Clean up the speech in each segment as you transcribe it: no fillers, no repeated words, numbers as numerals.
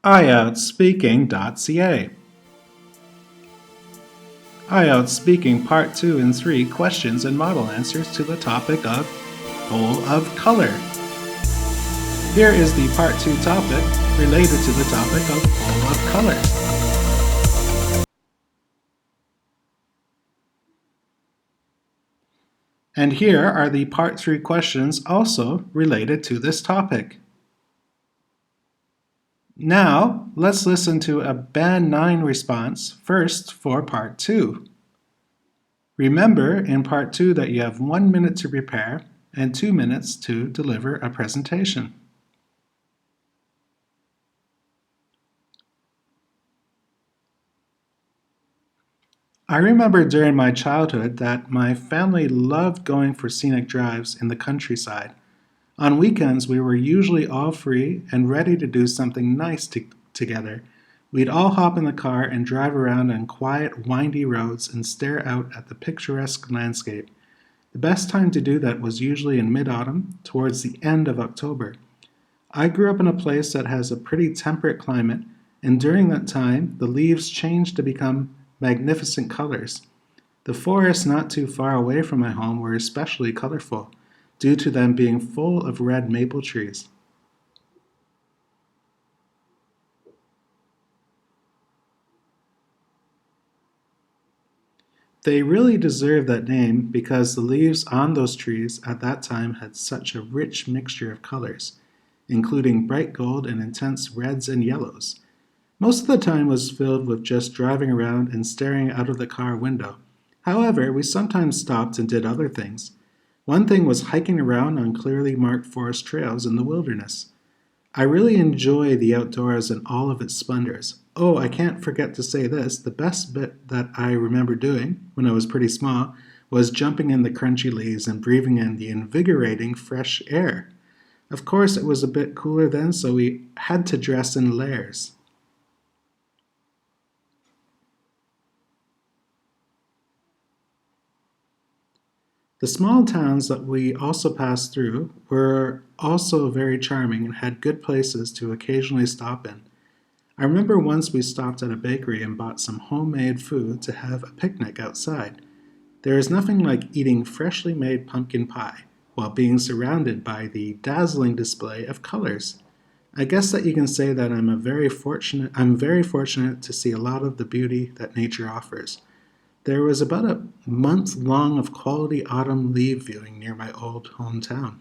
IELTSspeaking.ca. IELTS Speaking Part 2 and 3 Questions and Model Answers to the topic of Full of Color. Here is the Part 2 topic related to the topic of full of color. And here are the Part 3 questions also related to this topic. Now, let's listen to a Band 9 response first for Part 2. Remember in Part 2 that you have 1 minute to prepare and 2 minutes to deliver a presentation. I remember during my childhood that my family loved going for scenic drives in the countryside. On weekends, we were usually all free and ready to do something nice together. We'd all hop in the car and drive around on quiet, windy roads and stare out at the picturesque landscape. The best time to do that was usually in mid-autumn, towards the end of October. I grew up in a place that has a pretty temperate climate, and during that time, the leaves changed to become magnificent colors. The forests not too far away from my home were especially colorful, due to them being full of red maple trees. They really deserve that name because the leaves on those trees at that time had such a rich mixture of colors, including bright gold and intense reds and yellows. Most of the time was filled with just driving around and staring out of the car window. However, we sometimes stopped and did other things. One thing was hiking around on clearly marked forest trails in the wilderness. I really enjoy the outdoors and all of its splendors. Oh, I can't forget to say this, the best bit that I remember doing when I was pretty small was jumping in the crunchy leaves and breathing in the invigorating fresh air. Of course, it was a bit cooler then, so we had to dress in layers. The small towns that we also passed through were also very charming and had good places to occasionally stop in. I remember once we stopped at a bakery and bought some homemade food to have a picnic outside. There is nothing like eating freshly made pumpkin pie while being surrounded by the dazzling display of colors. I guess that you can say that I'm very fortunate to see a lot of the beauty that nature offers. There was about a month long of quality autumn leaf viewing near my old hometown.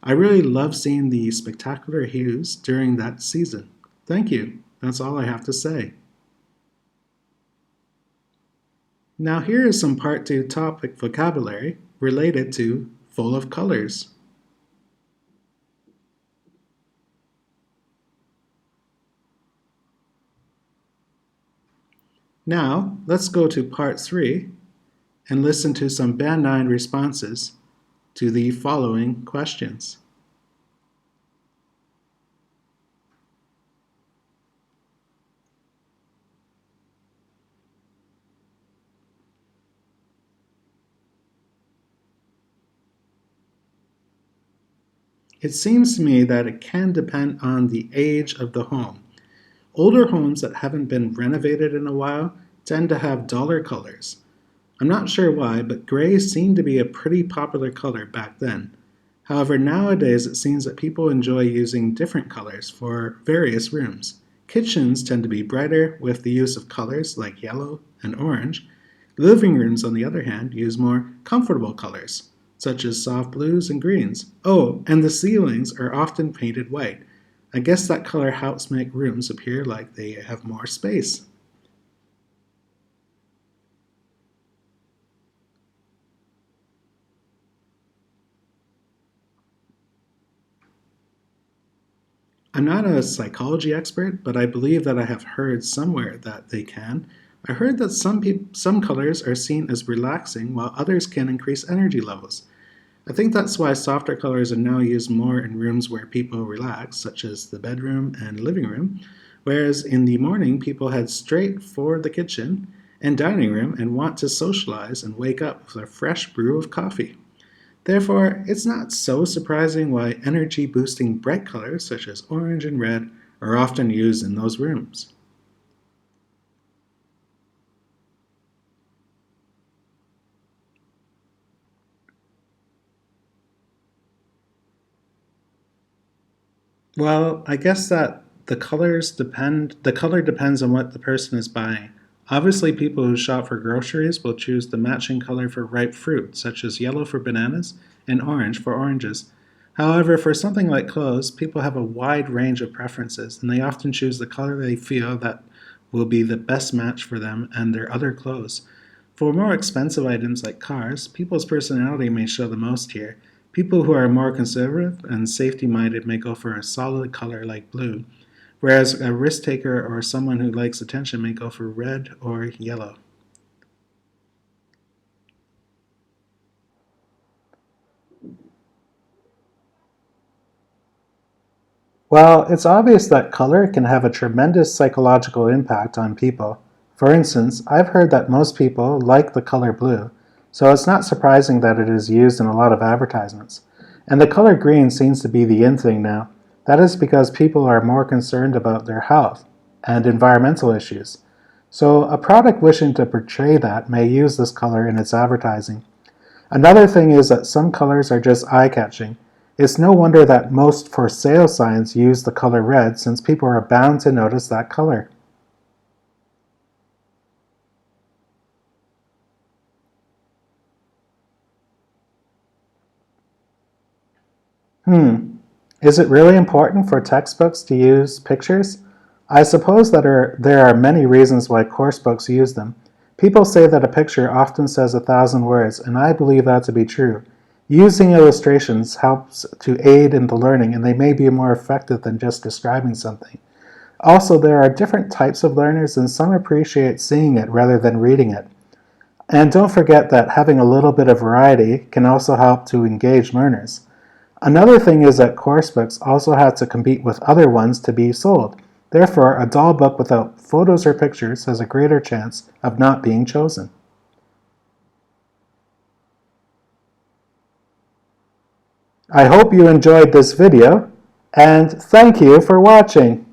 I really love seeing the spectacular hues during that season. Thank you. That's all I have to say. Now here is some Part 2 topic vocabulary related to full of colors. Now, let's go to Part 3 and listen to some Band 9 responses to the following questions. It seems to me that it can depend on the age of the home. Older homes that haven't been renovated in a while tend to have duller colors. I'm not sure why, but gray seemed to be a pretty popular color back then. However, nowadays it seems that people enjoy using different colors for various rooms. Kitchens tend to be brighter with the use of colors like yellow and orange. Living rooms, on the other hand, use more comfortable colors, such as soft blues and greens. Oh, and the ceilings are often painted white. I guess that color helps make rooms appear like they have more space. I'm not a psychology expert, but I believe that I have heard somewhere that they can. I heard that some colors are seen as relaxing while others can increase energy levels. I think that's why softer colors are now used more in rooms where people relax, such as the bedroom and living room, whereas in the morning people head straight for the kitchen and dining room and want to socialize and wake up with a fresh brew of coffee. Therefore, it's not so surprising why energy boosting bright colors such as orange and red are often used in those rooms. Well, I guess that the color depends on what the person is buying. Obviously, people who shop for groceries will choose the matching color for ripe fruit, such as yellow for bananas and orange for oranges. However, for something like clothes, people have a wide range of preferences, and they often choose the color they feel that will be the best match for them and their other clothes. For more expensive items like cars, people's personality may show the most here. People who are more conservative and safety minded may go for a solid color like blue, whereas a risk taker or someone who likes attention may go for red or yellow. Well, it's obvious that color can have a tremendous psychological impact on people. For instance, I've heard that most people like the color blue, so it's not surprising that it is used in a lot of advertisements. And the color green seems to be the in thing now. That is because people are more concerned about their health and environmental issues. So, a product wishing to portray that may use this color in its advertising. Another thing is that some colors are just eye-catching. It's no wonder that most for sale signs use the color red, since people are bound to notice that color. Is it really important for textbooks to use pictures? I suppose that there are many reasons why course books use them. People say that a picture often says 1,000 words, and I believe that to be true. Using illustrations helps to aid in the learning, and they may be more effective than just describing something. Also, there are different types of learners, and some appreciate seeing it rather than reading it. And don't forget that having a little bit of variety can also help to engage learners. Another thing is that course books also have to compete with other ones to be sold. Therefore, a dull book without photos or pictures has a greater chance of not being chosen. I hope you enjoyed this video, and thank you for watching.